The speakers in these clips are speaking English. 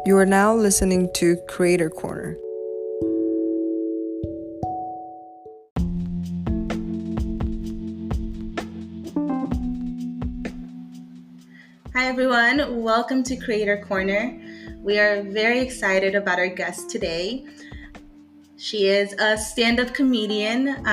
You are now listening to Creator Corner. Hi everyone, welcome to Creator Corner. We are very excited about our guest today. She is a stand-up comedian,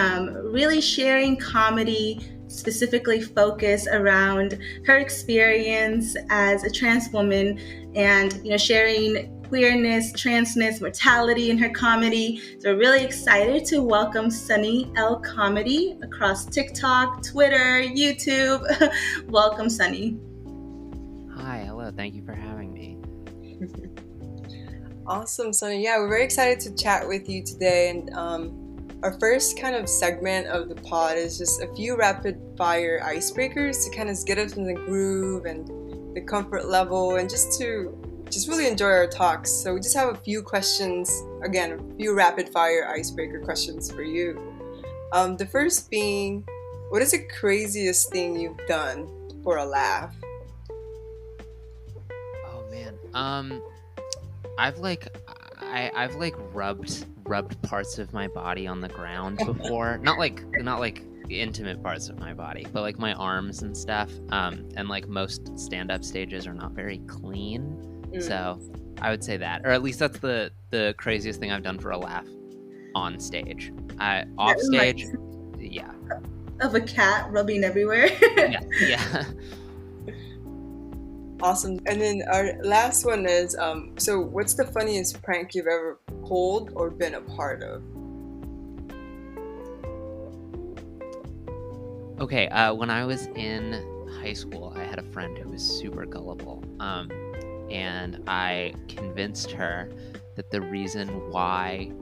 really sharing comedy, specifically focused around her experience as a trans woman and sharing queerness, transness, mortality in her comedy. So we're really excited to welcome Sunny L Comedy across TikTok, Twitter, YouTube. Welcome, Sunny. Hi, hello. Thank you for having me. Awesome, Sunny. Yeah, we're very excited to chat with you today. And our first kind of segment of the pod is just a few rapid fire icebreakers to kind of get us in the groove and the comfort level, and just really enjoy our talks. So we just have a few questions. Again, a few rapid fire icebreaker questions for you. The first being, what is the craziest thing you've done for a laugh? Oh man. I've rubbed parts of my body on the ground before. not like intimate parts of my body, but like my arms and stuff. And like most stand-up stages are not very clean. So I would say that, or at least that's the craziest thing I've done for a laugh on stage. Off stage, yeah. Of a cat rubbing everywhere. Yeah. Awesome. And then our last one is, so what's the funniest prank you've ever pulled or been a part of? Okay, when I was in high school, I had a friend who was super gullible. And I convinced her that the reason why,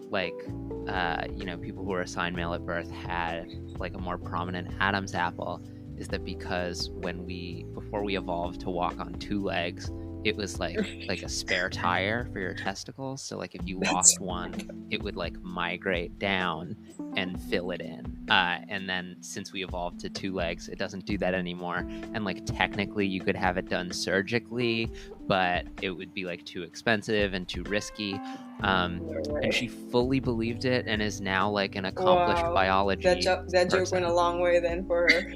people who were assigned male at birth had like a more prominent Adam's apple is that because before we evolved to walk on two legs, it was like a spare tire for your testicles. So like if you lost one, it would like migrate down and fill it in. And then since we evolved to two legs, it doesn't do that anymore. And like technically you could have it done surgically, but it would be like too expensive and too risky. And she fully believed it and is now like an accomplished biology that joke went a long way then for her.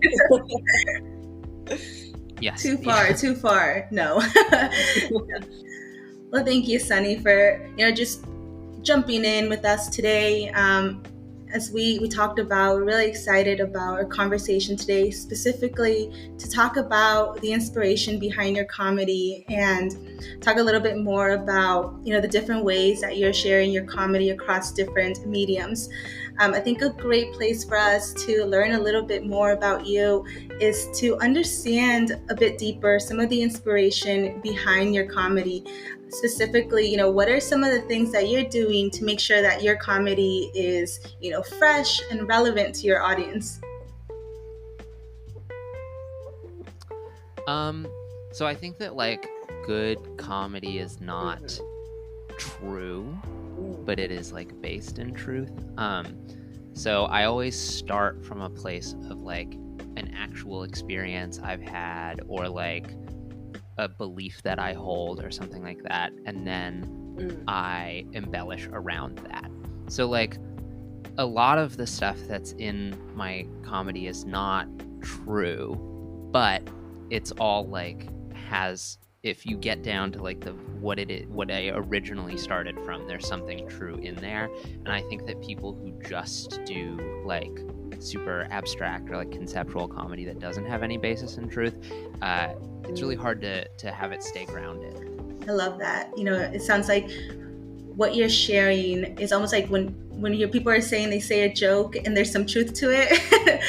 Yes. Too far. No. Well, thank you, Sunny, for just jumping in with us today. As we talked about, we're really excited about our conversation today, specifically to talk about the inspiration behind your comedy and talk a little bit more about the different ways that you're sharing your comedy across different mediums. I think a great place for us to learn a little bit more about you is to understand a bit deeper some of the inspiration behind your comedy. Specifically, what are some of the things that you're doing to make sure that your comedy is, fresh and relevant to your audience? So I think that like good comedy is not true, but it is like based in truth. So I always start from a place of like an actual experience I've had, or like a belief that I hold or something like that, and then I embellish around that. So like a lot of the stuff that's in my comedy is not true, but it's all like has, if you get down to like what I originally started from, there's something true in there. And I think that people who just do like super abstract or like conceptual comedy that doesn't have any basis in truth, it's really hard to have it stay grounded. I love that. It sounds like what you're sharing is almost like when your people are saying they say a joke and there's some truth to it.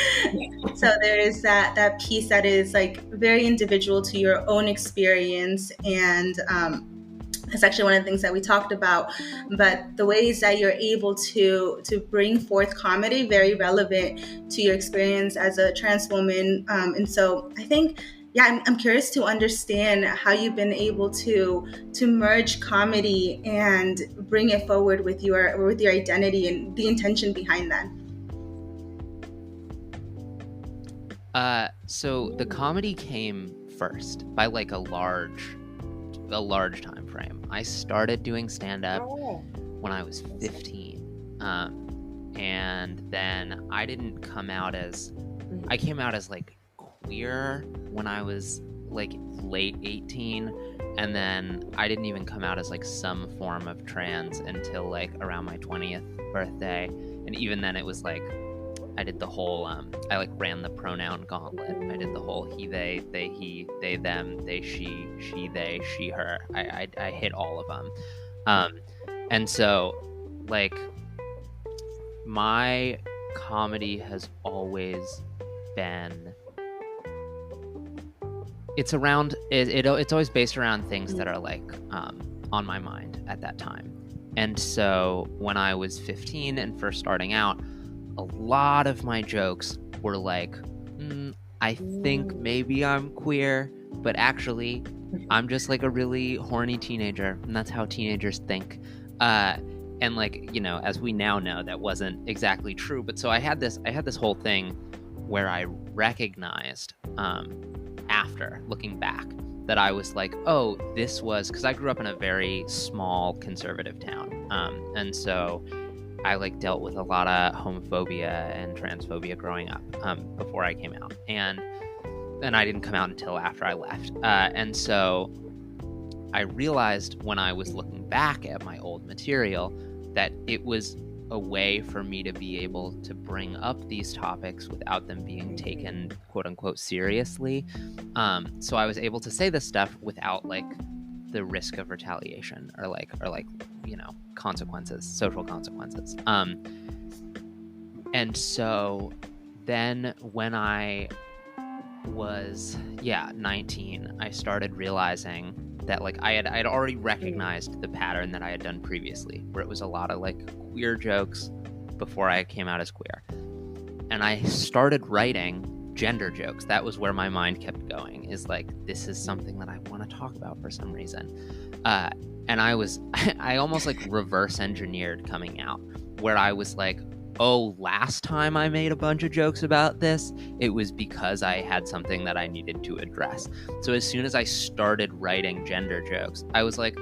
So there is that piece that is like very individual to your own experience, and that's actually one of the things that we talked about. But the ways that you're able to bring forth comedy very relevant to your experience as a trans woman, and so I think. Yeah, I'm curious to understand how you've been able to merge comedy and bring it forward with your identity and the intention behind that. So the comedy came first by like a large time frame. I started doing stand-up Oh, when I was 15. And then I didn't come out as... I came out as, like, queer when I was, like, late 18. And then I didn't even come out as, like, some form of trans until, like, around my 20th birthday. And even then it was, like, I did the whole, I, like, ran the pronoun gauntlet. I did the whole he, they, he, they, them, they, she, they, she, her. I hit all of them. And so, like, my comedy has always been... It's always based around things that are, like, on my mind at that time. And so when I was 15 and first starting out, a lot of my jokes were like, I think maybe I'm queer, but actually I'm just, like, a really horny teenager, and that's how teenagers think. And, like, you know, as we now know, that wasn't exactly true. But so I had this whole thing where I recognized, after looking back, that I was like, oh, this was... because I grew up in a very small conservative town. And so I, like, dealt with a lot of homophobia and transphobia growing up, before I came out. And I didn't come out until after I left. And so I realized when I was looking back at my old material that it was a way for me to be able to bring up these topics without them being taken, quote unquote, seriously. So I was able to say this stuff without, like, the risk of retaliation or like, you know, consequences, social consequences. And so then when I was 19, I started realizing that, like, I had already recognized the pattern that I had done previously, where it was a lot of, like, queer jokes before I came out as queer. And I started writing gender jokes. That was where my mind kept going, is like, this is something that I want to talk about for some reason. And I almost, like, reverse engineered coming out, where I was like, oh, last time I made a bunch of jokes about this, it was because I had something that I needed to address. So as soon as I started writing gender jokes, I was like,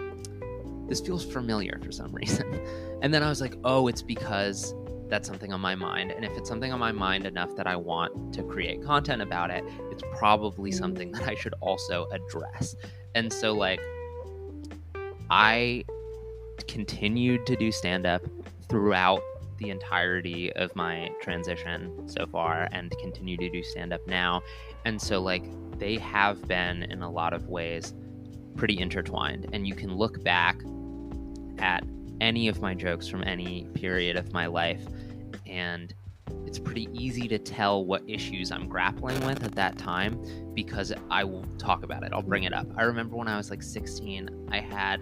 this feels familiar for some reason. And then I was like, oh, it's because that's something on my mind. And if it's something on my mind enough that I want to create content about it, it's probably something that I should also address. And so, like, I continued to do stand-up throughout the entirety of my transition so far, and continue to do stand-up now. And so, like, they have been, in a lot of ways, pretty intertwined. And you can look back at any of my jokes from any period of my life, and it's pretty easy to tell what issues I'm grappling with at that time, because I will talk about it. I'll bring it up. I remember when I was, like, 16, I had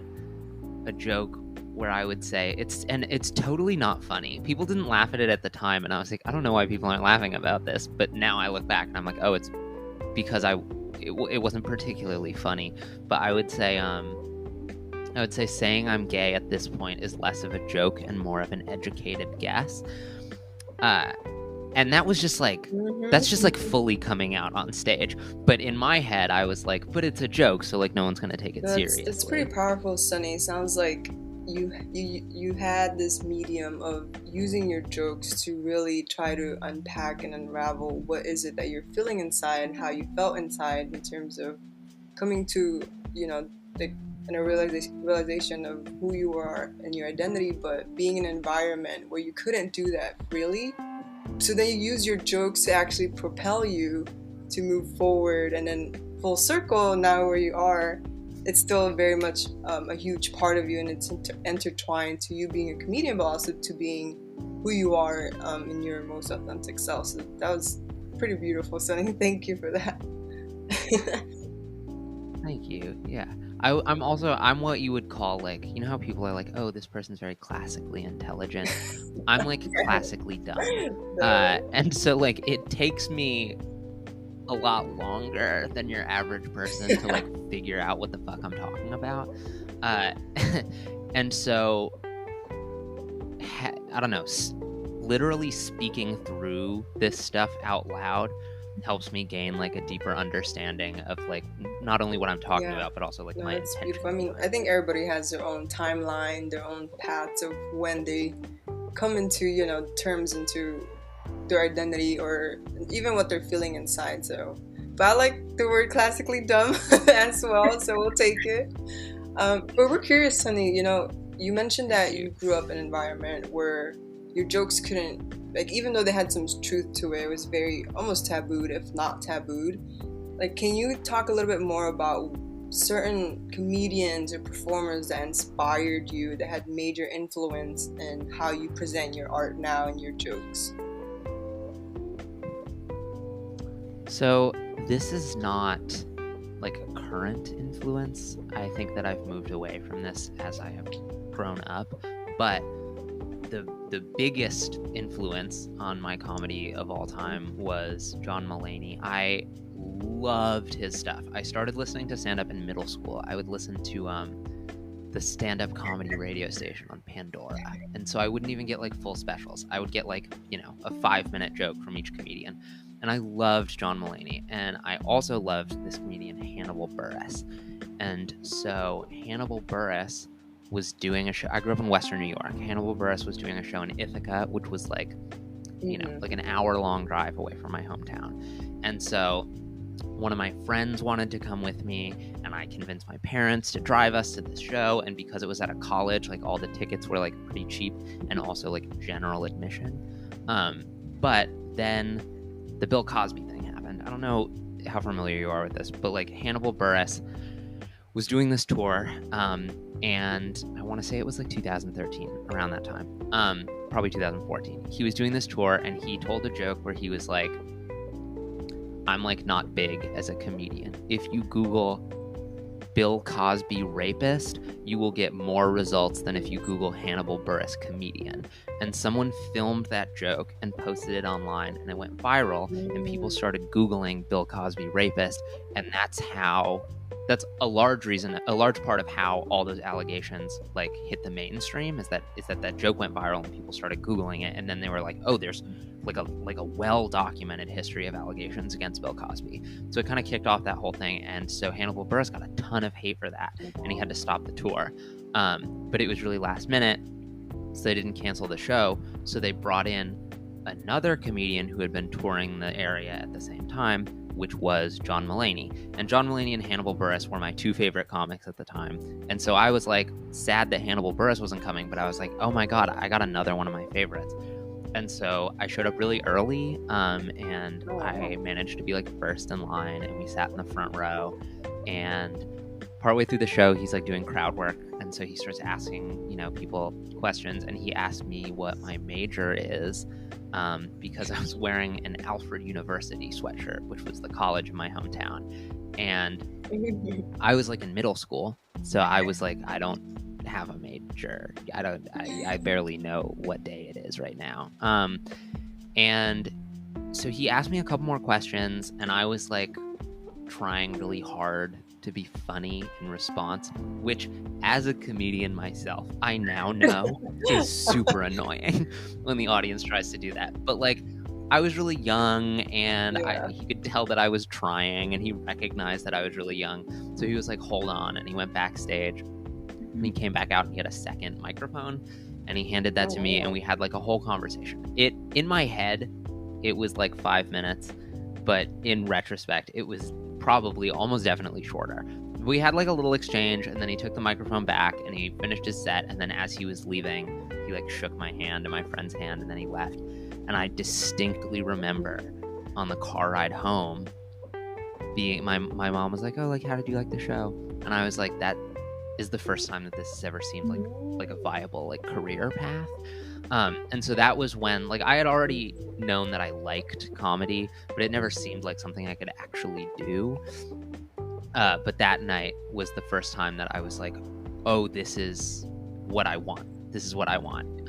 a joke where I would say, it's totally not funny. People didn't laugh at it at the time, and I was like, I don't know why people aren't laughing about this. But now I look back and I'm like, oh, it's because it wasn't particularly funny. But I would say saying I'm gay at this point is less of a joke and more of an educated guess. And that was just like, that's just, like, fully coming out on stage. But in my head, I was like, but it's a joke, so, like, no one's gonna take it seriously. That's pretty powerful, Sunny. Sounds like you had this medium of using your jokes to really try to unpack and unravel what is it that you're feeling inside and how you felt inside, in terms of coming to, you know, a realization of who you are and your identity, but being in an environment where you couldn't do that freely. So then you use your jokes to actually propel you to move forward, and then full circle, now where you are, it's still very much a huge part of you, and it's intertwined to you being a comedian, but also to being who you are in your most authentic self. So that was pretty beautiful, Sunny. Thank you for that. Thank you. Yeah. I'm what you would call, like, you know how people are like, oh, this person's very classically intelligent. I'm, like, classically dumb. And so, like, it takes me a lot longer than your average person to, like, figure out what the fuck I'm talking about. And so, I don't know, literally speaking through this stuff out loud helps me gain like a deeper understanding of like not only what I'm talking about, but also like my it's intention. beautiful. I mean, I think everybody has their own timeline, their own paths of when they come into, you know, terms into their identity or even what they're feeling inside. So, but I like the word classically dumb as well, so we'll take it. But we're curious, Sunny, you know, you mentioned that you grew up in an environment where your jokes couldn't, like, even though they had some truth to it, it was very almost tabooed, if not tabooed. Like, can you talk a little bit more about certain comedians or performers that inspired you, that had major influence in how you present your art now and your jokes? So this is not like a current influence. I think that I've moved away from this as I have grown up, but the biggest influence on my comedy of all time was John Mulaney. I loved his stuff. I started listening to stand-up in middle school. I would listen to the stand-up comedy radio station on Pandora, and so I wouldn't even get like full specials. I would get like, you know, a 5-minute joke from each comedian, and I loved John Mulaney. And I also loved this comedian Hannibal Buress. And so Hannibal Buress was doing a show. I grew up in Western New York. Hannibal Buress was doing a show in Ithaca, which was like, you know, like an hour-long drive away from my hometown. And so one of my friends wanted to come with me, and I convinced my parents to drive us to this show. And because it was at a college, like all the tickets were like pretty cheap and also like general admission. But then the Bill Cosby thing happened. I don't know how familiar you are with this, but like Hannibal Buress was doing this tour, and I want to say it was like 2013, around that time, probably 2014. He was doing this tour, and he told a joke where he was like, I'm like not big as a comedian. If you Google Bill Cosby rapist, you will get more results than if you Google Hannibal Buress comedian. And someone filmed that joke and posted it online, and it went viral, and people started Googling Bill Cosby rapist, and that's a large part of how all those allegations like hit the mainstream is that joke went viral and people started Googling it, and then they were like, oh, there's like a well-documented history of allegations against Bill Cosby. So it kind of kicked off that whole thing, and so Hannibal Buress got a ton of hate for that, and he had to stop the tour. But it was really last minute, so they didn't cancel the show. So they brought in another comedian who had been touring the area at the same time, which was John Mulaney. And John Mulaney and Hannibal Buress were my two favorite comics at the time. And so I was like sad that Hannibal Buress wasn't coming, but I was like, oh my God, I got another one of my favorites. And so I showed up really early, and I managed to be like first in line, and we sat in the front row. And partway through the show, he's like doing crowd work, and so he starts asking, you know, people questions, and he asked me what my major is, because I was wearing an Alfred University sweatshirt, which was the college in my hometown. And I was like in middle school, so I was like, I don't have a major. I barely know what day it is right now. And so he asked me a couple more questions, and I was like trying really hard to be funny in response, which as a comedian myself, I now know is super annoying when the audience tries to do that. But like, I was really young, and he could tell that I was trying, and he recognized that I was really young. So he was like, hold on. And he went backstage, and he came back out, and he had a second microphone, and he handed that to me, and we had like a whole conversation. In my head, it was like 5 minutes, but in retrospect, it was probably almost definitely shorter. We had like a little exchange, and then he took the microphone back, and he finished his set, and then as he was leaving, he like shook my hand and my friend's hand, and then he left. And I distinctly remember on the car ride home being, my mom was like, oh, like, how did you like the show? And I was like, that is the first time that this has ever seemed like a viable like career path. And so that was when, like, I had already known that I liked comedy, but it never seemed like something I could actually do. But that night was the first time that I was like, oh, this is what I want. This is what I want.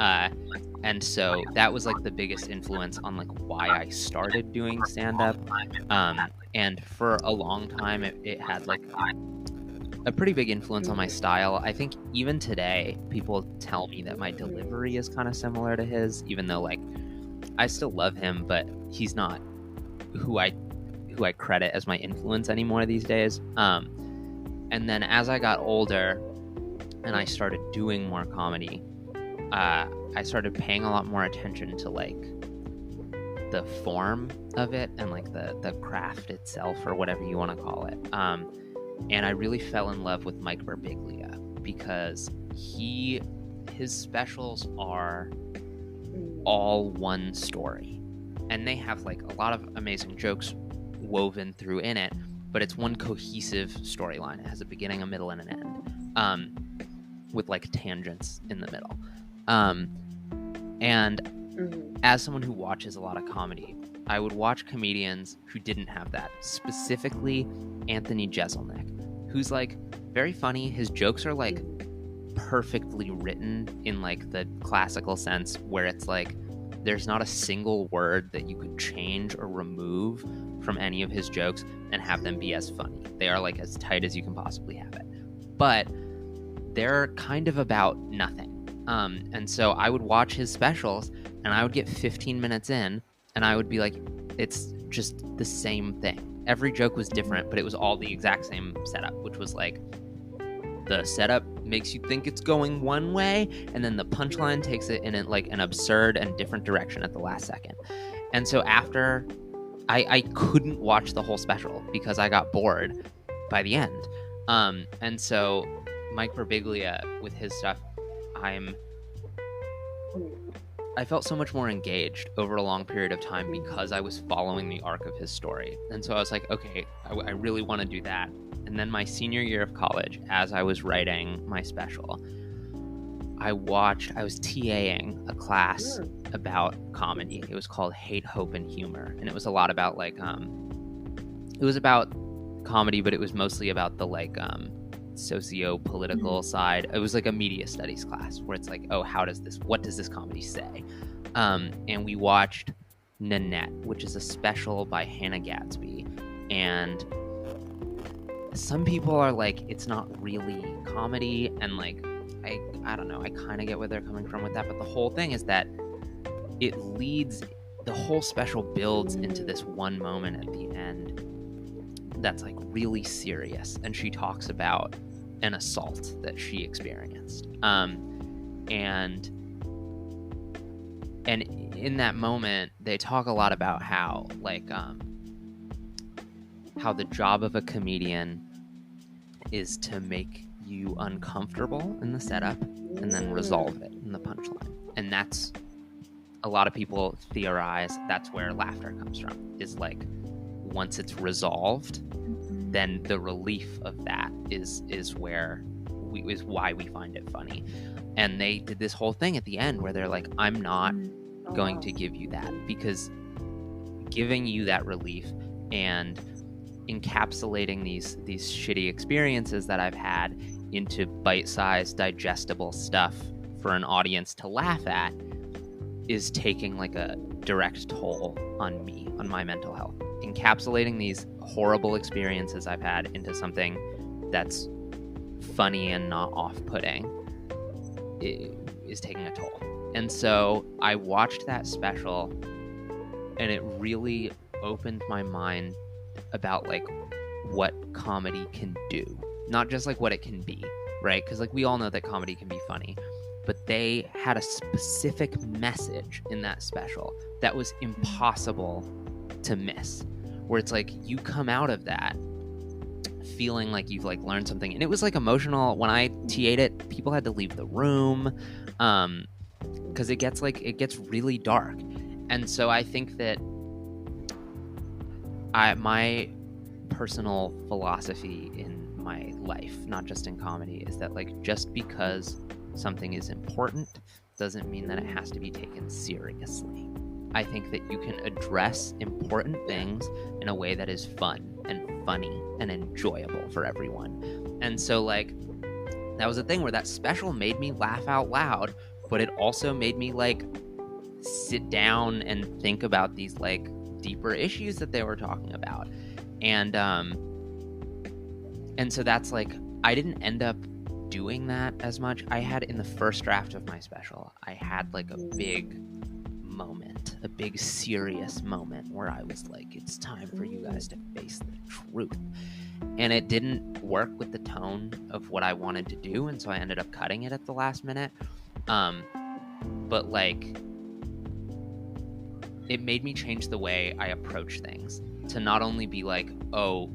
And so that was like the biggest influence on like why I started doing stand-up. And for a long time, it had like a pretty big influence on my style. I think even today, people tell me that my delivery is kind of similar to his, even though like I still love him, but he's not who I who I credit as my influence anymore these days. And then as I got older and I started doing more comedy, I started paying a lot more attention to like the form of it and like the craft itself, or whatever you want to call it. And I really fell in love with Mike Birbiglia because his specials are all one story, and they have like a lot of amazing jokes woven through in it, but it's one cohesive storyline. It has a beginning, a middle, and an end, with like tangents in the middle. And as someone who watches a lot of comedy, I would watch comedians who didn't have that, specifically Anthony Jeselnik, who's like very funny. His jokes are like perfectly written in like the classical sense, where it's like there's not a single word that you could change or remove from any of his jokes and have them be as funny. They are like as tight as you can possibly have it, but they're kind of about nothing. And so I would watch his specials and I would get 15 minutes in and I would be like, it's just the same thing. Every joke was different, but it was all the exact same setup, which was like the setup makes you think it's going one way, and then the punchline takes it in like an absurd and different direction at the last second. And so after I couldn't watch the whole special because I got bored by the end. And so Mike Birbiglia with his stuff, I felt so much more engaged over a long period of time because I was following the arc of his story. And so I was like, okay, I really want to do that. And then my senior year of college, as I was writing my special, I was TAing a class about comedy. It was called Hate, Hope, and Humor. And it was a lot about like, it was about comedy, but it was mostly about the like, socio-political side. It was like a media studies class where it's like, oh, what does this comedy say? And we watched Nanette, which is a special by Hannah Gadsby. And some people are like, it's not really comedy, and like I don't know, I kind of get where they're coming from with that, but the whole thing is that the whole special builds into this one moment at the end that's like really serious, and she talks about an assault that she experienced, and in that moment they talk a lot about how like how the job of a comedian is to make you uncomfortable in the setup and then resolve it in the punchline. And that's, a lot of people theorize that's where laughter comes from, is like once it's resolved, then the relief of that is why we find it funny. And they did this whole thing at the end where they're like, I'm not going to give you that, because giving you that relief and encapsulating these shitty experiences that I've had into bite-sized, digestible stuff for an audience to laugh at is taking like a direct toll on me, on my mental health. Encapsulating these horrible experiences I've had into something that's funny and not off-putting is taking a toll. And so I watched that special and it really opened my mind about like what comedy can do, not just like what it can be, right? Because like we all know that comedy can be funny, but they had a specific message in that special that was impossible to miss, where it's like you come out of that feeling like you've like learned something. And it was like emotional. When I TA'd it, people had to leave the room because it gets really dark. And so I think that my personal philosophy in my life, not just in comedy, is that like just because something is important doesn't mean that it has to be taken seriously. I think that you can address important things in a way that is fun and funny and enjoyable for everyone. And so like that was the thing where that special made me laugh out loud, but it also made me like sit down and think about these like deeper issues that they were talking about. And so that's like, I didn't end up doing that as much. I had in the first draft of my special, I had like a big moment, a big serious moment where I was like, it's time for you guys to face the truth. And it didn't work with the tone of what I wanted to do, and so I ended up cutting it at the last minute. But like, it made me change the way I approach things, to not only be like, oh,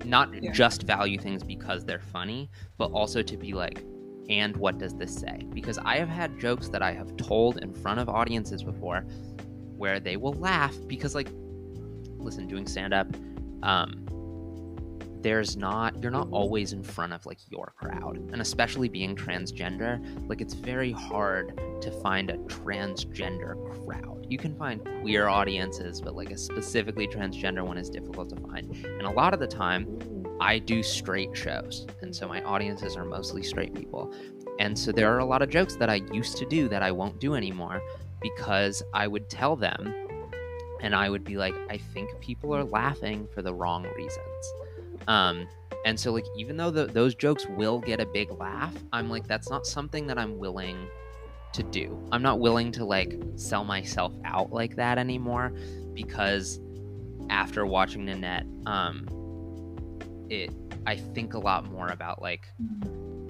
not just value things because they're funny, but also to be like, and what does this say? Because I have had jokes that I have told in front of audiences before where they will laugh because, like, listen, doing stand-up, you're not always in front of like your crowd, and especially being transgender, like it's very hard to find a transgender crowd. You can find queer audiences, but like a specifically transgender one is difficult to find. And a lot of the time I do straight shows, and so my audiences are mostly straight people. And so there are a lot of jokes that I used to do that I won't do anymore, because I would tell them and I would be like, I think people are laughing for the wrong reasons. And so like, even though those jokes will get a big laugh, I'm like, that's not something that I'm willing to do. I'm not willing to like sell myself out like that anymore, because after watching Nanette, I think a lot more about like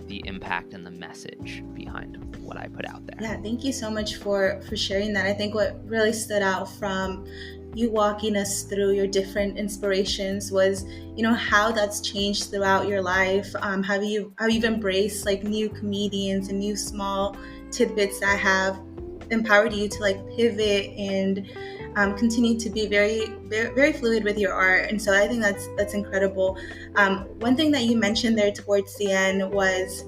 the impact and the message behind what I put out there. Yeah, thank you so much for sharing that. I think what really stood out from you walking us through your different inspirations was, you know, how that's changed throughout your life. How you've embraced like new comedians and new small tidbits that have empowered you to like pivot and continue to be very, very, very fluid with your art. And so I think that's incredible. One thing that you mentioned there towards the end was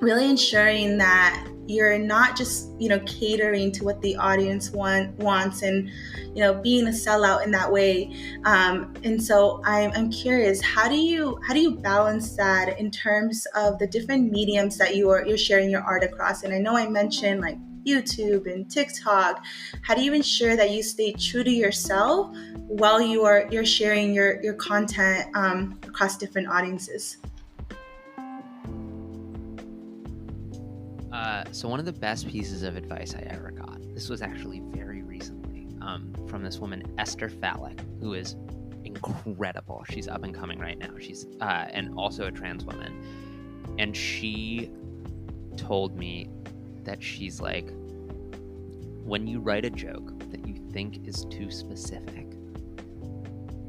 really ensuring that you're not just, you know, catering to what the audience wants and, you know, being a sellout in that way. And so I'm curious, how do you balance that in terms of the different mediums that you're sharing your art across? And I know I mentioned like YouTube and TikTok. How do you ensure that you stay true to yourself while you're sharing your content across different audiences? So one of the best pieces of advice I ever got, this was actually very recently, from this woman, Esther Fallick, who is incredible. She's up and coming right now. She's and also a trans woman. And she told me that she's like, when you write a joke that you think is too specific,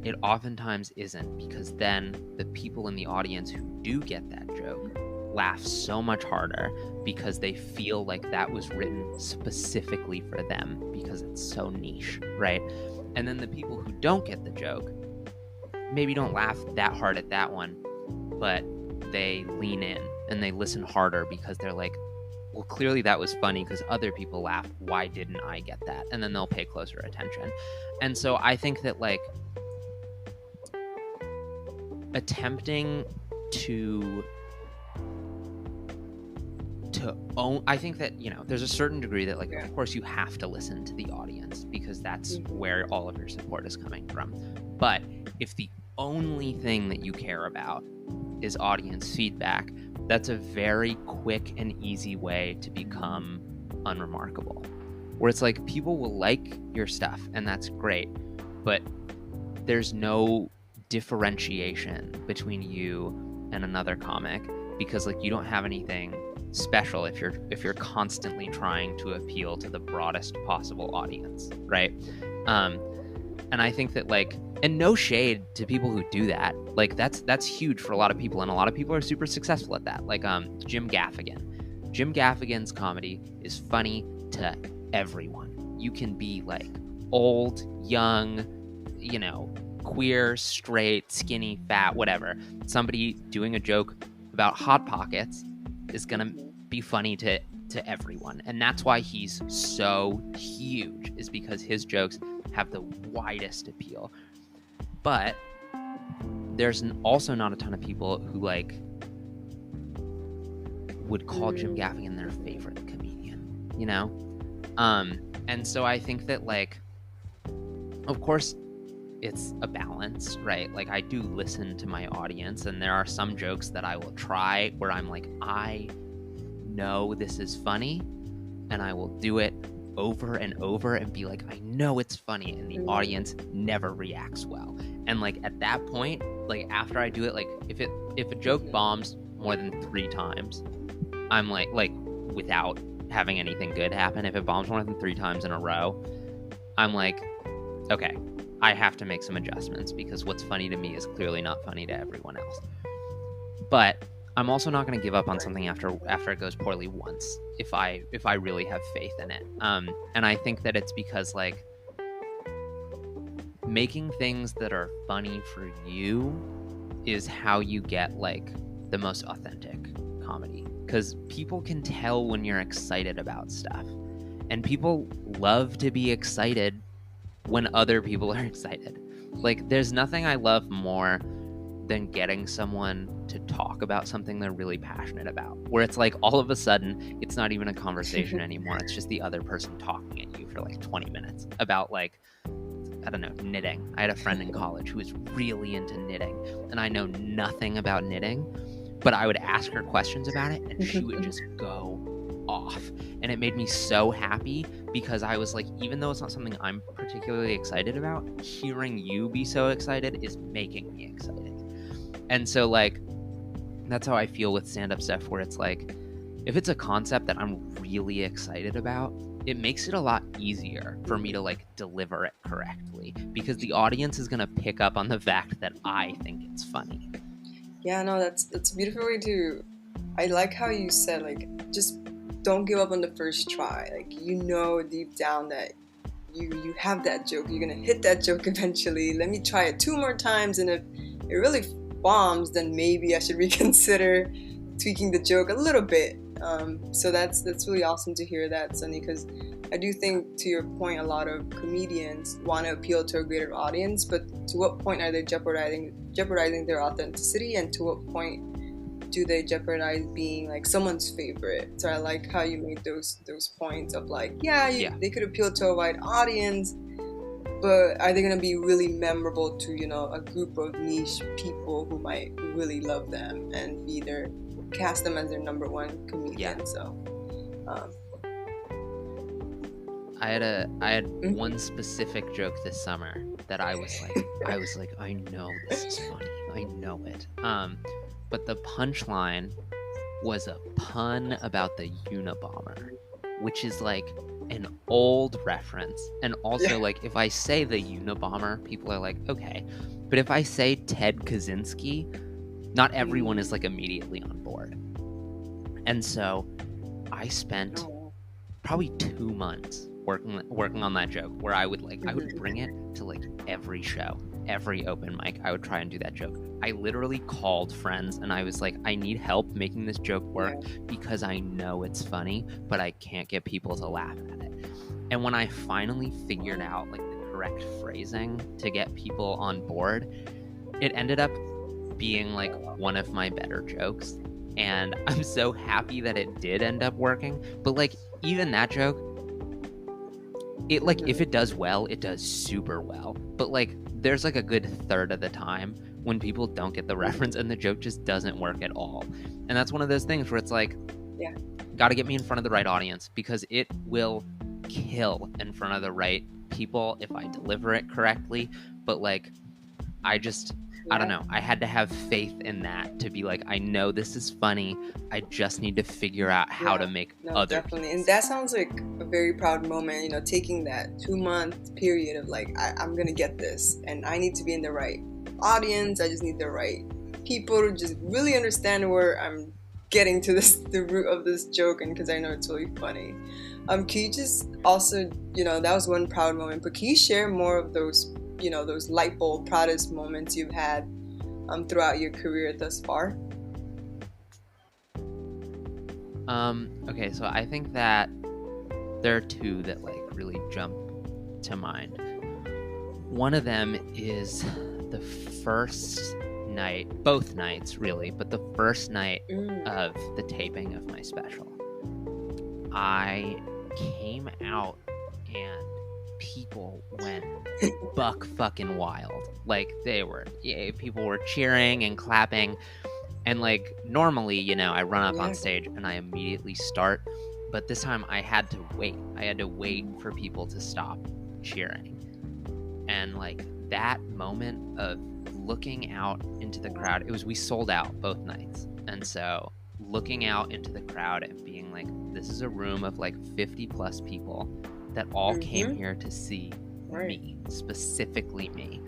it oftentimes isn't, because then the people in the audience who do get that joke laugh so much harder because they feel like that was written specifically for them because it's so niche, right? And then the people who don't get the joke maybe don't laugh that hard at that one, but they lean in and they listen harder because they're like, well, clearly that was funny because other people laughed. Why didn't I get that? And then they'll pay closer attention. And so I think that like attempting to own, I think that, you know, there's a certain degree that like, of course you have to listen to the audience because that's where all of your support is coming from. But if the only thing that you care about is audience feedback, that's a very quick and easy way to become unremarkable, where it's like people will like your stuff and that's great, but there's no differentiation between you and another comic because like you don't have anything special if you're constantly trying to appeal to the broadest possible audience, right? And I think that like, and no shade to people who do that, like that's huge for a lot of people, and a lot of people are super successful at that, like Jim Gaffigan's comedy is funny to everyone. You can be like old, young, you know, queer, straight, skinny, fat, whatever. Somebody doing a joke about Hot Pockets is gonna be funny to everyone, and that's why he's so huge, is because his jokes have the widest appeal. But there's also not a ton of people who like would call Jim Gaffigan their favorite comedian, you know? And so I think that like, of course it's a balance, right? Like I do listen to my audience, and there are some jokes that I will try where I'm like, I know this is funny and I will do it, over and over and be like, I know it's funny, and the audience never reacts well. And like at that point, like after I do it, like if a joke bombs more than 3 times, I'm like without having anything good happen, if it bombs more than 3 times in a row, I'm like, okay, I have to make some adjustments, because what's funny to me is clearly not funny to everyone else. But I'm also not going to give up on something after it goes poorly once, if I really have faith in it. And I think that it's because like making things that are funny for you is how you get like the most authentic comedy, because people can tell when you're excited about stuff, and people love to be excited when other people are excited. Like there's nothing I love more than getting someone to talk about something they're really passionate about, where it's like all of a sudden it's not even a conversation anymore, it's just the other person talking at you for like 20 minutes about like, I don't know, knitting. I had a friend in college who was really into knitting, and I know nothing about knitting, but I would ask her questions about it and she would just go off. And it made me so happy, because I was like, even though it's not something I'm particularly excited about, hearing you be so excited is making me excited. And so like that's how I feel with stand-up stuff, where it's like if it's a concept that I'm really excited about, it makes it a lot easier for me to like deliver it correctly, because the audience is going to pick up on the fact that I think it's funny. Yeah, no, that's a beautiful way to... I like how you said, like, just don't give up on the first try. Like, you know deep down that you have that joke. You're going to hit that joke eventually. Let me try it 2 more times, and if it really bombs, then maybe I should reconsider tweaking the joke a little bit. So that's really awesome to hear that, Sunny, because I do think, to your point, a lot of comedians want to appeal to a greater audience, but to what point are they jeopardizing their authenticity, and to what point do they jeopardize being like someone's favorite? So I like how you made those points of like, they could appeal to a wide audience, but are they going to be really memorable to, you know, a group of niche people who might really love them and either cast them as their number one comedian? Yeah. So I had one specific joke this summer that I was like, I know this is funny, I know it. But the punchline was a pun about the Unabomber, which is like an old reference. And also, like, if I say the Unabomber, people are like, okay. But if I say Ted Kaczynski, not everyone is like immediately on board. And so I spent probably 2 months working on that joke, where I would bring it to like every show, every open mic. I would try and do that joke. I literally called friends and I was like, I need help making this joke work, because I know it's funny, but I can't get people to laugh at it. And when I finally figured out like the correct phrasing to get people on board, it ended up being like one of my better jokes. And I'm so happy that it did end up working. But like even that joke, it like if it does well, it does super well. But like there's like a good third of the time when people don't get the reference and the joke just doesn't work at all. And that's one of those things where it's like, got to get me in front of the right audience, because it will kill in front of the right people if I deliver it correctly. But like I don't know, I had to have faith in that to be like, I know this is funny, I just need to figure out how to make other definitely. And that sounds like a very proud moment, you know, taking that 2-month period of like, I'm gonna get this, and I need to be in the right audience, I just need the right people to just really understand where I'm getting to the root of this joke, and because I know it's really funny. Can you just also, you know, that was one proud moment, but can you share more of those, you know, those light bulb proudest moments you've had throughout your career thus far? Okay, so I think that there are 2 that like really jump to mind. One of them is the first night, both nights really, but the first night of the taping of my special. I came out and people went buck fucking wild. Like people were cheering and clapping, and like normally, you know, I run up on stage and I immediately start But this time I had to wait. I had to wait for people to stop cheering. And like that moment of looking out into the crowd, we sold out both nights. And so looking out into the crowd and being like, this is a room of like 50 plus people that all came here to see me, specifically me,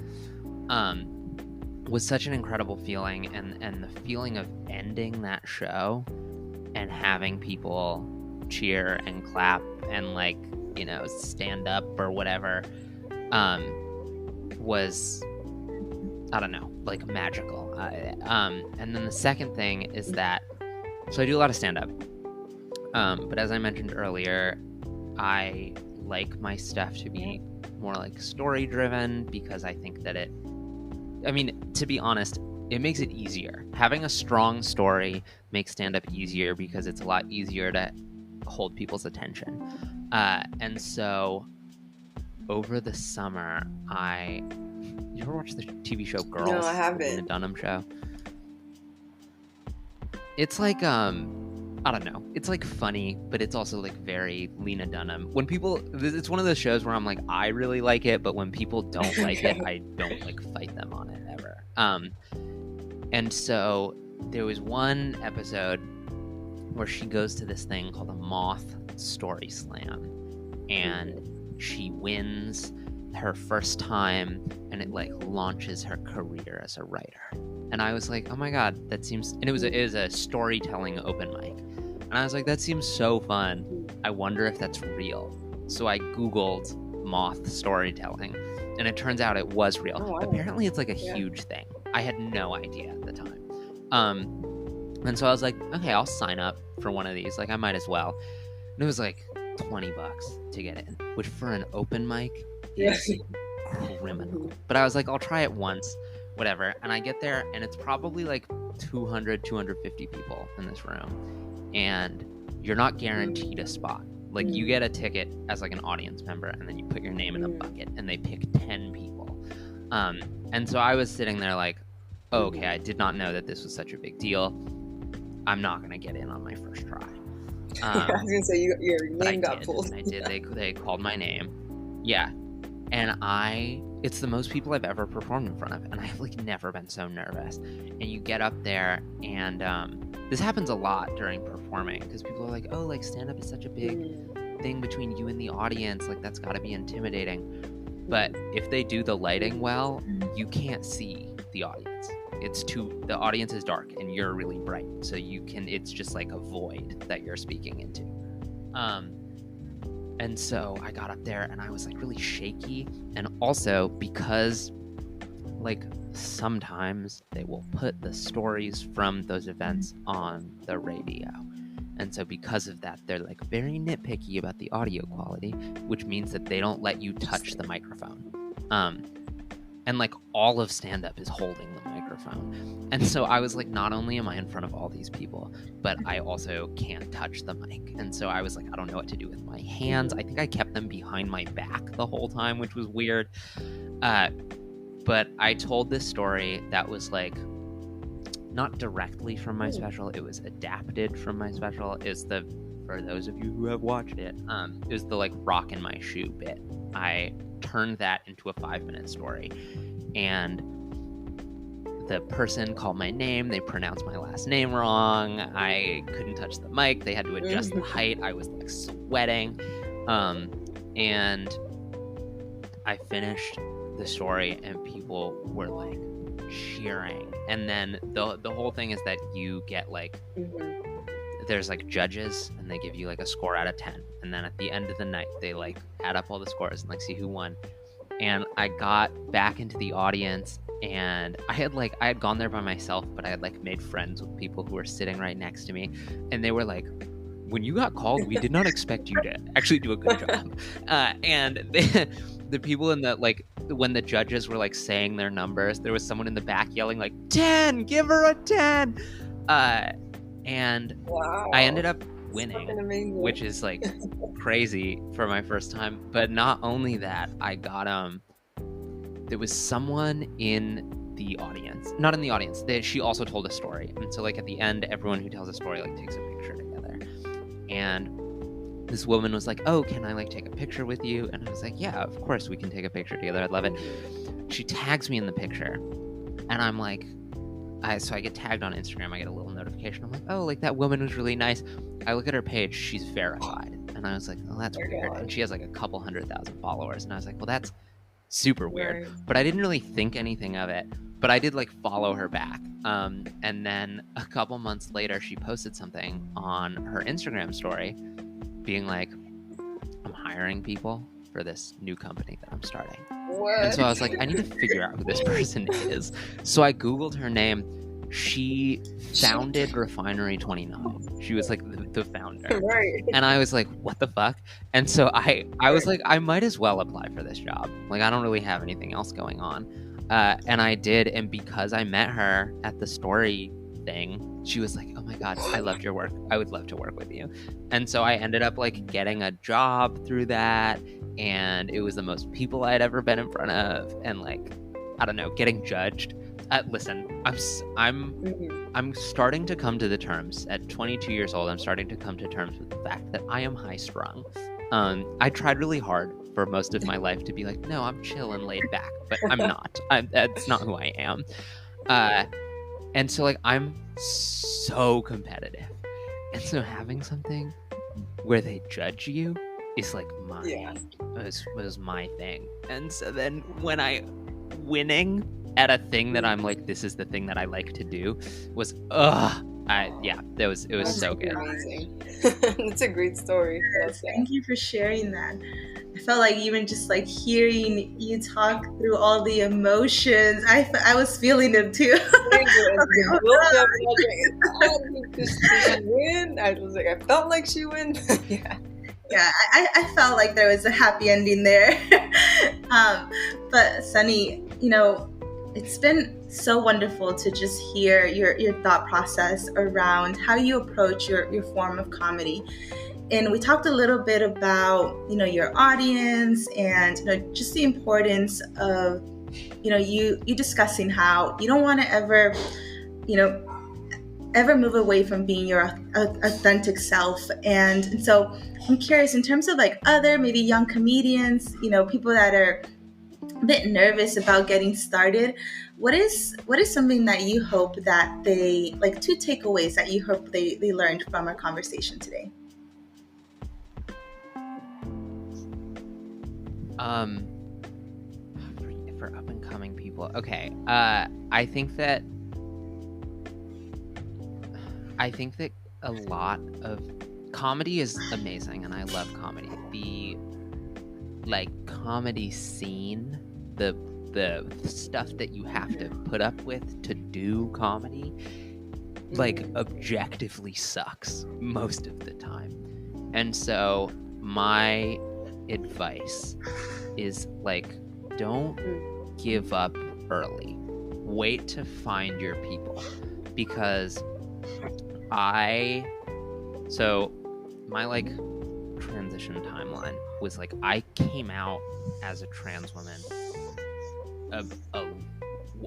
was such an incredible feeling. And the feeling of ending that show and having people cheer and clap and like, you know, stand up or whatever, was, I don't know, like magical. And then the second thing is that, so I do a lot of stand-up, but as I mentioned earlier, I like my stuff to be more like story driven, because I think that to be honest, it makes it easier. Having a strong story makes stand-up easier because it's a lot easier to hold people's attention. And so over the summer, you ever watch the TV show Girls? No, I haven't. The Lena Dunham show. It's like, I don't know. It's like funny, but it's also like very Lena Dunham. When people, it's one of those shows where I'm like, I really like it, but when people don't like it, I don't like fight them on it ever. And so there was one episode where she goes to this thing called a Moth Story Slam, and she wins her first time, and it like launches her career as a writer. And I was like, oh my god, that seems, and it was a storytelling open mic, and I was like, that seems so fun. I wonder if that's real. So I googled moth storytelling, and it turns out it was real. Oh, wow. Apparently it's like a huge thing. I had no idea at the time. And so I was like, okay, I'll sign up for one of these, like I might as well. And it was like $20 to get in, which for an open mic is criminal. But I was like, I'll try it once, whatever. And I get there, and it's probably like 250 people in this room, and you're not guaranteed a spot. Like, you get a ticket as like an audience member, and then you put your name in a bucket, and they pick 10 people. And so I was sitting there like, oh, okay, I did not know that this was such a big deal. I'm not gonna get in on my first try. I was gonna say your name got pulled. I did. They called my name. Yeah. And it's the most people I've ever performed in front of, and I've like never been so nervous. And you get up there, and this happens a lot during performing, because people are like, oh, like stand-up is such a big thing between you and the audience, like that's got to be intimidating. But if they do the lighting well, you can't see the audience. The audience is dark and you're really bright, so it's just like a void that you're speaking into. And so I got up there, and I was like really shaky, and also because like sometimes they will put the stories from those events on the radio, and so because of that, they're like very nitpicky about the audio quality, which means that they don't let you touch the microphone. And like all of stand-up is holding the microphone. And so I was like, not only am I in front of all these people, but I also can't touch the mic. And so I was like, I don't know what to do with my hands. I think I kept them behind my back the whole time, which was weird. But I told this story that was like not directly from my special. It was adapted from my special. For those of you who have watched it, it was the like rock in my shoe bit. I turned that into a 5-minute story, and the person called my name. They pronounced my last name wrong. I couldn't touch the mic. They had to adjust the height. I was like sweating, and I finished the story, and people were like cheering. And then the whole thing is that you get like there's like judges, and they give you like a score out of 10, and then at the end of the night they like add up all the scores and like see who won. And I got back into the audience, and I had gone there by myself, but I had like made friends with people who were sitting right next to me, and they were like, when you got called, we did not expect you to actually do a good job. And the people in the like, when the judges were like saying their numbers, there was someone in the back yelling like 10, give her a 10. And wow. I ended up winning, which is like crazy for my first time. But not only that, I got there was someone in the audience, not in the audience, she also told a story. And so like at the end, everyone who tells a story like takes a picture together. And this woman was like, oh, can I like take a picture with you? And I was like, yeah, of course we can take a picture together. I'd love it. She tags me in the picture, and I'm like, so I get tagged on Instagram. I get a little notification. I'm like, oh, like that woman was really nice. I look at her page. She's verified. And I was like, oh, that's weird. And she has like a couple 100,000 followers. And I was like, well, that's super weird. Right. But I didn't really think anything of it. But I did like follow her back. And then a couple months later, she posted something on her Instagram story being like, I'm hiring people for this new company that I'm starting. What? And so I was like, I need to figure out who this person is. So I Googled her name. She founded Refinery 29. She was like the founder. Right. And I was like, what the fuck? And so I was like, I might as well apply for this job. Like, I don't really have anything else going on. And I did. And because I met her at the story thing, she was like, oh my God, I loved your work. I would love to work with you. And so I ended up like getting a job through that. And it was the most people I'd ever been in front of. And like, I don't know, getting judged. Listen, I'm starting to come to the terms at 22 years old. I'm starting to come to terms with the fact that I am high strung. I tried really hard for most of my life to be like, no, I'm chill and laid back, but I'm not. That's not who I am. And so like, I'm so competitive. And so having something where they judge you is like was my thing. And so then when winning at a thing that I'm like, this is the thing that I like to do, was it was so good. Amazing. It's a great story. Thank you for sharing that. I felt like even just like hearing you talk through all the emotions, I was feeling them too. Win. I was like, I felt like she win. Yeah, I felt like there was a happy ending there. But Sunny, it's been so wonderful to just hear your thought process around how you approach your form of comedy. And we talked a little bit about, your audience and, just the importance of, you discussing how you don't want to ever move away from being your authentic self. And so I'm curious, in terms of like other maybe young comedians, people that are a bit nervous about getting started, what is something that you hope that they, like 2 takeaways that you hope they learned from our conversation today? For up and coming people, okay. I think that a lot of comedy is amazing, and I love comedy. The like comedy scene, the stuff that you have to put up with to do comedy, like objectively sucks most of the time. And so my advice is like, don't give up early. Wait to find your people, because my like transition timeline was like, I came out as a trans woman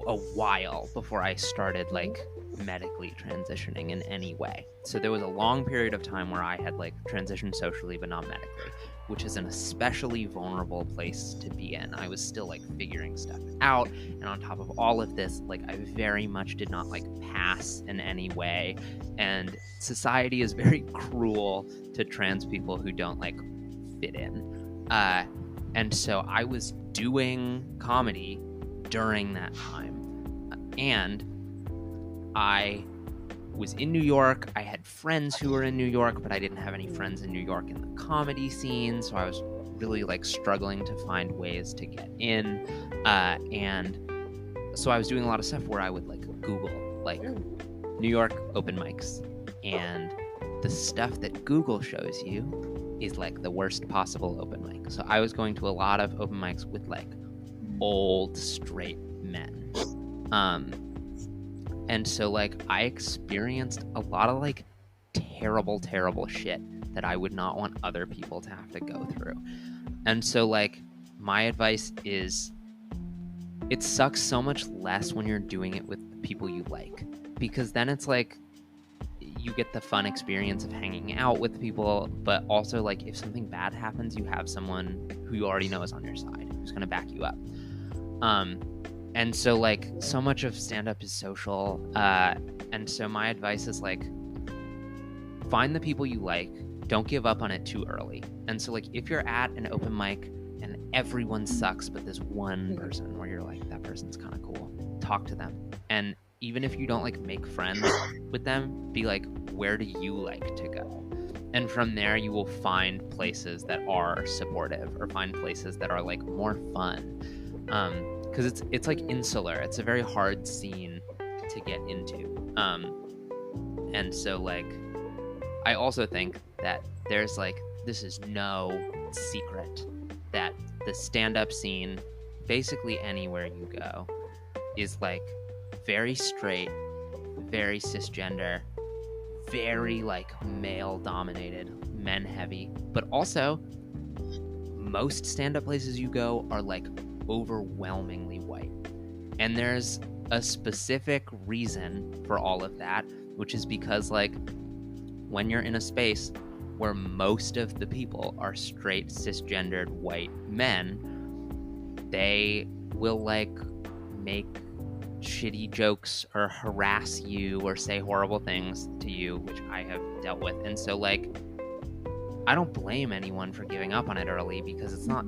a while before I started like medically transitioning in any way. So there was a long period of time where I had like transitioned socially but not medically, which is an especially vulnerable place to be in. I was still like figuring stuff out, and on top of all of this, like I very much did not like pass in any way, and society is very cruel to trans people who don't like fit in. And so I was doing comedy during that time, and I was in New York. I had friends who were in New York, but I didn't have any friends in New York in the comedy scene, so I was really like struggling to find ways to get in. And so I was doing a lot of stuff where I would like Google like New York open mics, and the stuff that Google shows you is like the worst possible open mic. So I was going to a lot of open mics with like old straight men. And so like I experienced a lot of like terrible shit that I would not want other people to have to go through. And so like my advice is, it sucks so much less when you're doing it with the people you like, because then it's like you get the fun experience of hanging out with people, but also like if something bad happens, you have someone who you already know is on your side, who's going to back you up. And so like so much of stand-up is social. And so my advice is like, find the people you like. Don't give up on it too early. And so like if you're at an open mic and everyone sucks, but there's one person where you're like, that person's kind of cool, talk to them. And even if you don't like make friends with them, be like, where do you like to go? And from there you will find places that are supportive, or find places that are like more fun. Because it's like insular. It's a very hard scene to get into. And so like I also think that there's like, this is no secret that the stand-up scene, basically anywhere you go, is like very straight, very cisgender, very like male dominated, men heavy, but also most stand-up places you go are like overwhelmingly white. And there's a specific reason for all of that, which is because like when you're in a space where most of the people are straight, cisgendered white men, they will like make shitty jokes or harass you or say horrible things to you, which I have dealt with. And so like I don't blame anyone for giving up on it early, because it's not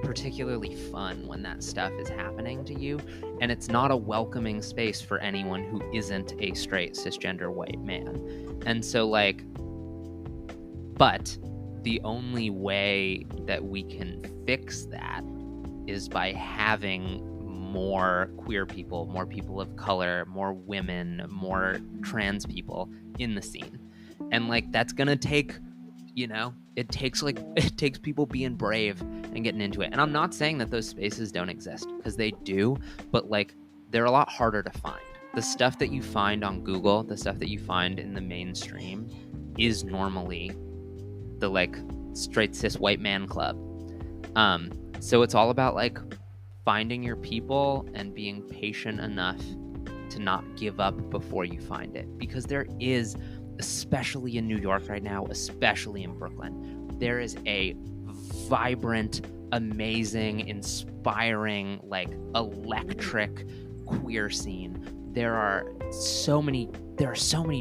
particularly fun when that stuff is happening to you, and it's not a welcoming space for anyone who isn't a straight cisgender white man. And so like, but the only way that we can fix that is by having more queer people, more people of color, more women, more trans people in the scene. And like that's gonna take, you know, it takes people being brave and getting into it. And I'm not saying that those spaces don't exist, because they do, but like they're a lot harder to find. The stuff that you find on Google, the stuff that you find in the mainstream, is normally the like straight cis white man club. So it's all about like finding your people and being patient enough to not give up before you find it, because there is, especially in New York right now, especially in Brooklyn, there is a vibrant, amazing, inspiring, like electric queer scene. There are so many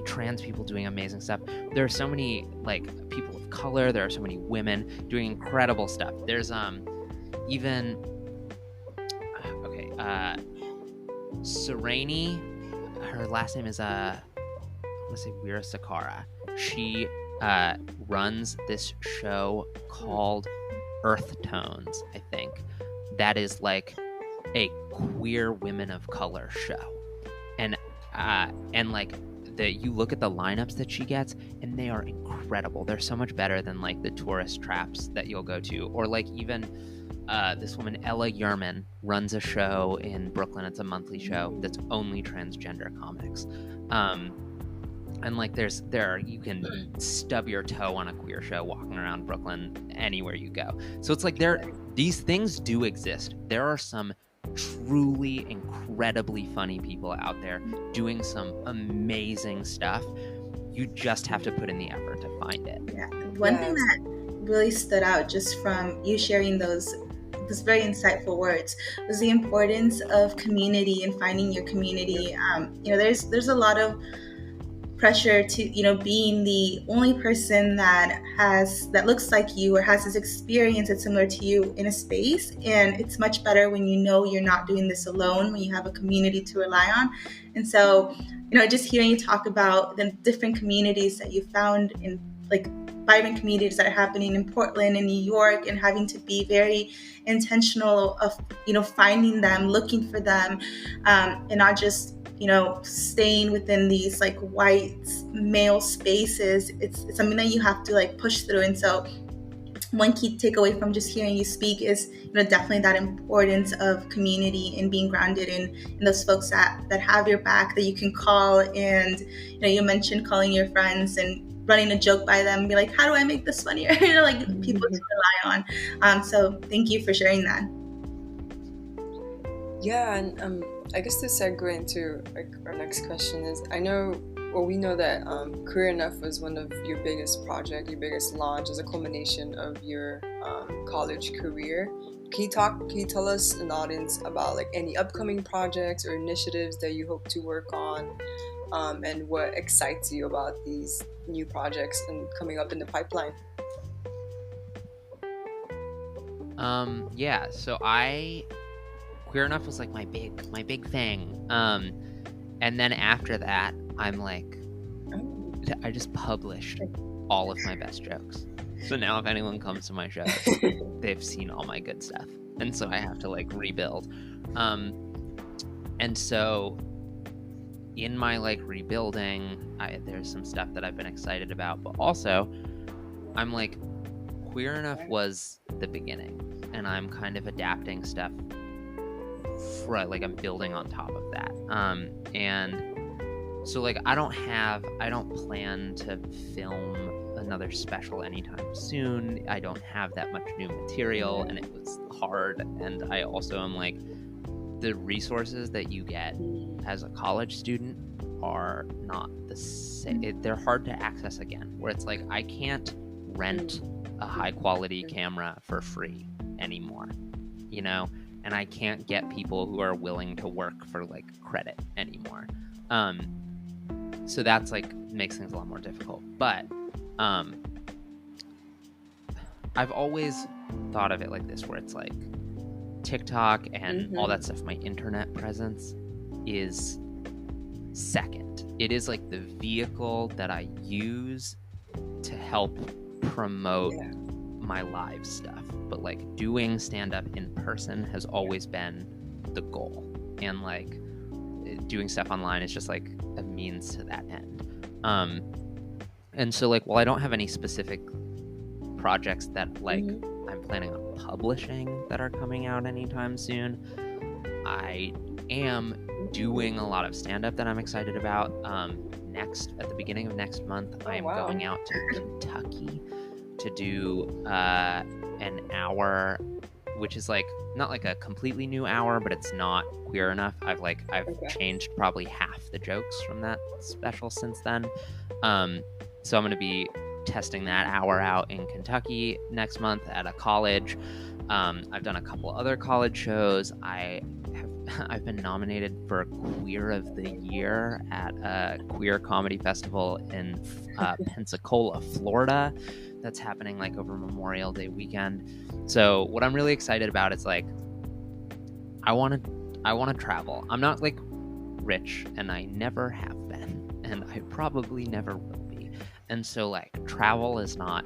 trans people doing amazing stuff. There are so many like people of color. There are so many women doing incredible stuff. There's even Sereni, her last name is I want to say Weera Sakara. She runs this show called Earth Tones, I think, that is like a queer women of color show. And like you look at the lineups that she gets, and they are incredible. They're so much better than like the tourist traps that you'll go to, or like even this woman Ella Yerman runs a show in Brooklyn. It's a monthly show that's only transgender comics. And like you can stub your toe on a queer show walking around Brooklyn anywhere you go. So it's like these things do exist. There are some truly incredibly funny people out there doing some amazing stuff. You just have to put in the effort to find it. Yeah. One thing that really stood out just from you sharing those very insightful words was the importance of community and finding your community. There's a lot of pressure to being the only person that looks like you or has this experience that's similar to you in a space, and it's much better when you're not doing this alone, when you have a community to rely on. And so just hearing you talk about the different communities that you found in like vibrant communities that are happening in Portland and New York, and having to be very intentional of finding them, looking for them, and not just staying within these like white male spaces. It's something that you have to like push through. And so one key takeaway from just hearing you speak is definitely that importance of community and being grounded in those folks that have your back, that you can call. And you mentioned calling your friends and running a joke by them and be like, how do I make this funnier? Like people to rely on. So thank you for sharing that. Yeah, and I guess to segue into like our next question is, I know well, we know that Queer Enough was one of your biggest project, your biggest launch as a culmination of your college career. Can you tell us an audience about like any upcoming projects or initiatives that you hope to work on, and what excites you about these new projects and coming up in the pipeline? Yeah, so Queer Enough was like my big thing. And then after that, I'm like, I just published all of my best jokes. So now if anyone comes to my shows, they've seen all my good stuff. And so I have to like rebuild. And so in my like rebuilding, there's some stuff that I've been excited about, but also I'm like, Queer Enough was the beginning, and I'm kind of adapting stuff for like I'm building on top of that. And so like I don't plan to film another special anytime soon. I don't have that much new material, and it was hard. And I also am like, the resources that you get as a college student are not the same. They're hard to access again, where it's like I can't rent a high quality camera for free anymore, you know, and I can't get people who are willing to work for like credit anymore. So that's like makes things a lot more difficult. But I've always thought of it like this, where it's like TikTok and all that stuff, my internet presence is second. It is like the vehicle that I use to help promote my live stuff. But like doing stand-up in person has always been the goal. And like doing stuff online is just like a means to that end. And so like, while I don't have any specific projects that like I'm planning on publishing that are coming out anytime soon, I am doing a lot of stand-up that I'm excited about. At the beginning of next month, I am going out to Kentucky to do an hour, which is like not like a completely new hour, but it's not Queer Enough. I've changed probably half the jokes from that special since then. So I'm going to be testing that hour out in Kentucky next month at a college. I've done a couple other college shows. I've been nominated for Queer of the Year at a queer comedy festival in Pensacola, Florida. That's happening like over Memorial Day weekend. So what I'm really excited about is like, I want to travel. I'm not like rich, and I never have been, and I probably never will be. And so like travel is not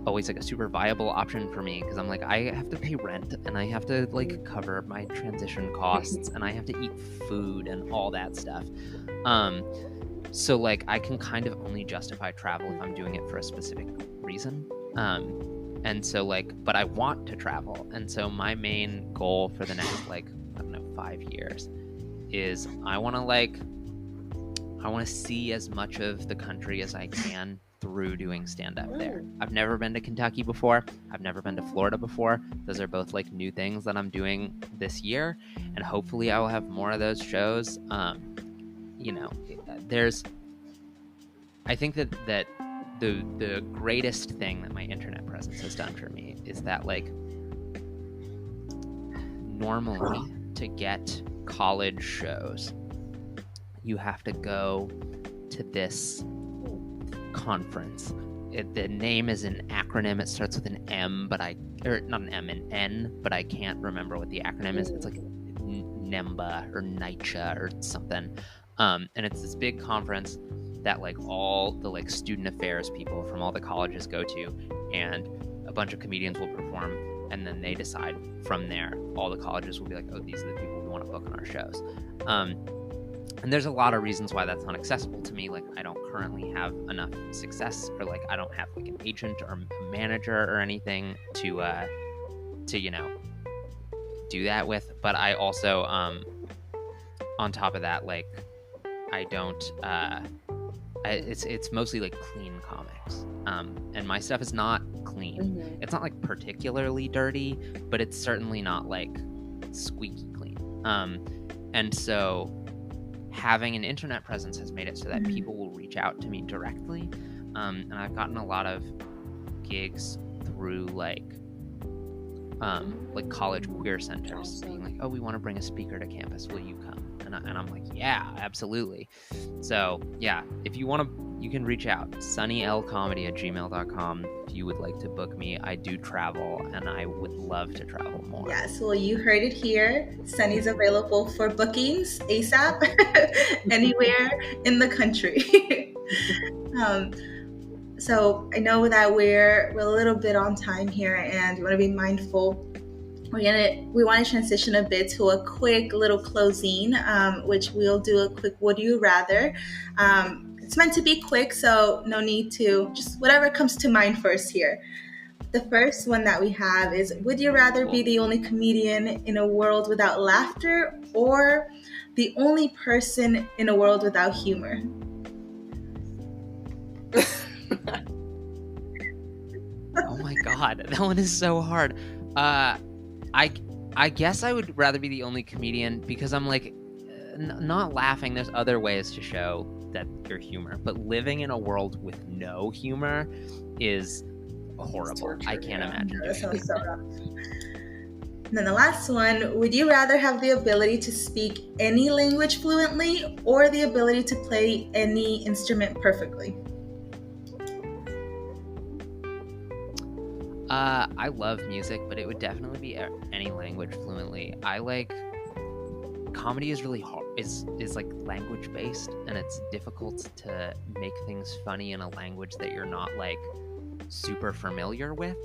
always like a super viable option for me, because I'm like, I have to pay rent, and I have to like cover my transition costs, and I have to eat food and all that stuff. So like I can kind of only justify travel if I'm doing it for a specific reason. And so like, but I want to travel. And so my main goal for the next like, I don't know, 5 years is I want to see as much of the country as I can through doing stand-up there. I've never been to Kentucky before. I've never been to Florida before. Those are both like new things that I'm doing this year, and hopefully I will have more of those shows. You know, I think that the greatest thing that my internet presence has done for me is that like normally to get college shows, you have to go to this conference. The name is an acronym. It starts with an M, not an M, an N, but I can't remember what the acronym is. It's like NEMBA or NYCHA or something. And it's this big conference that like all the like student affairs people from all the colleges go to, and a bunch of comedians will perform, and then they decide from there. All the colleges will be like, oh, these are the people we want to book on our shows. And there's a lot of reasons why that's not accessible to me. Like I don't currently have enough success, or like I don't have like an agent or a manager or anything to you know, do that with. But I also on top of that, like I don't it's mostly like clean comics, and my stuff is not clean. It's not like particularly dirty, but it's certainly not like squeaky clean. And so having an internet presence has made it so that people will reach out to me directly. And I've gotten a lot of gigs through like college queer centers being like, oh, we want to bring a speaker to campus, will you come? And I'm like, yeah, absolutely. So yeah, if you want to, you can reach out, sunnylcomedy@gmail.com. If you would like to book me, I do travel and I would love to travel more. Yes, well, you heard it here. Sunny's available for bookings ASAP anywhere in the country. So I know that we're a little bit on time here, and we want to be mindful. We want to transition a bit to a quick little closing, which we'll do a quick would you rather. It's meant to be quick, so no need to, just whatever comes to mind first here. The first one that we have is, would you rather be the only comedian in a world without laughter, or the only person in a world without humor? Oh my god, that one is so hard. I guess I would rather be the only comedian, because I'm like, not laughing, there's other ways to show that your humor, but living in a world with no humor is horrible. Torture, I can't imagine. That sounds so rough. And then the last one, would you rather have the ability to speak any language fluently, or the ability to play any instrument perfectly? I love music, but it would definitely be any language fluently. Comedy is really hard. Is like language based, and it's difficult to make things funny in a language that you're not like super familiar with.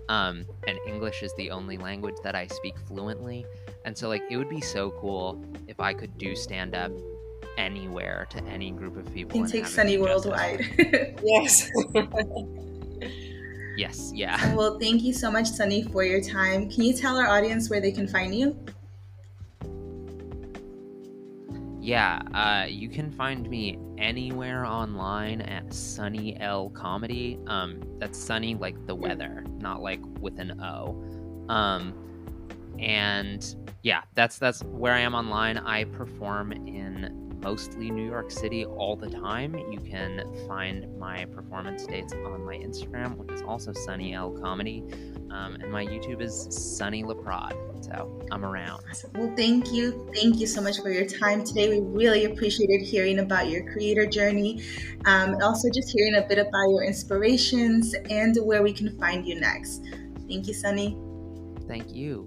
And English is the only language that I speak fluently, and so like it would be so cool if I could do stand up anywhere to any group of people. You can take Sunny worldwide. Yes. Yes, yeah. Well, thank you so much, Sunny, for your time. Can you tell our audience where they can find you? Yeah, you can find me anywhere online at Sunny L Comedy. That's Sunny like the weather, not like with an O. And yeah, that's where I am online. I perform in mostly New York City all the time. You can find my performance dates on my Instagram, which is also Sunny L Comedy, and my YouTube is Sunny Laprade. So I'm around. Awesome. Well, thank you so much for your time today. We really appreciated hearing about your creator journey, and also just hearing a bit about your inspirations and where we can find you next. Thank you, Sunny. Thank you.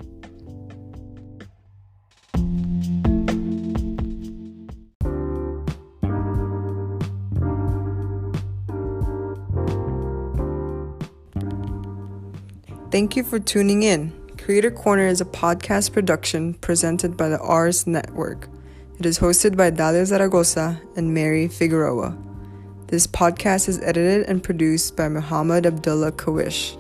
Thank you for tuning in. Creator Corner is a podcast production presented by the Ars Network. It is hosted by Dalia Zaragoza and Mary Figueroa. This podcast is edited and produced by Muhammad Abdullah Kawish.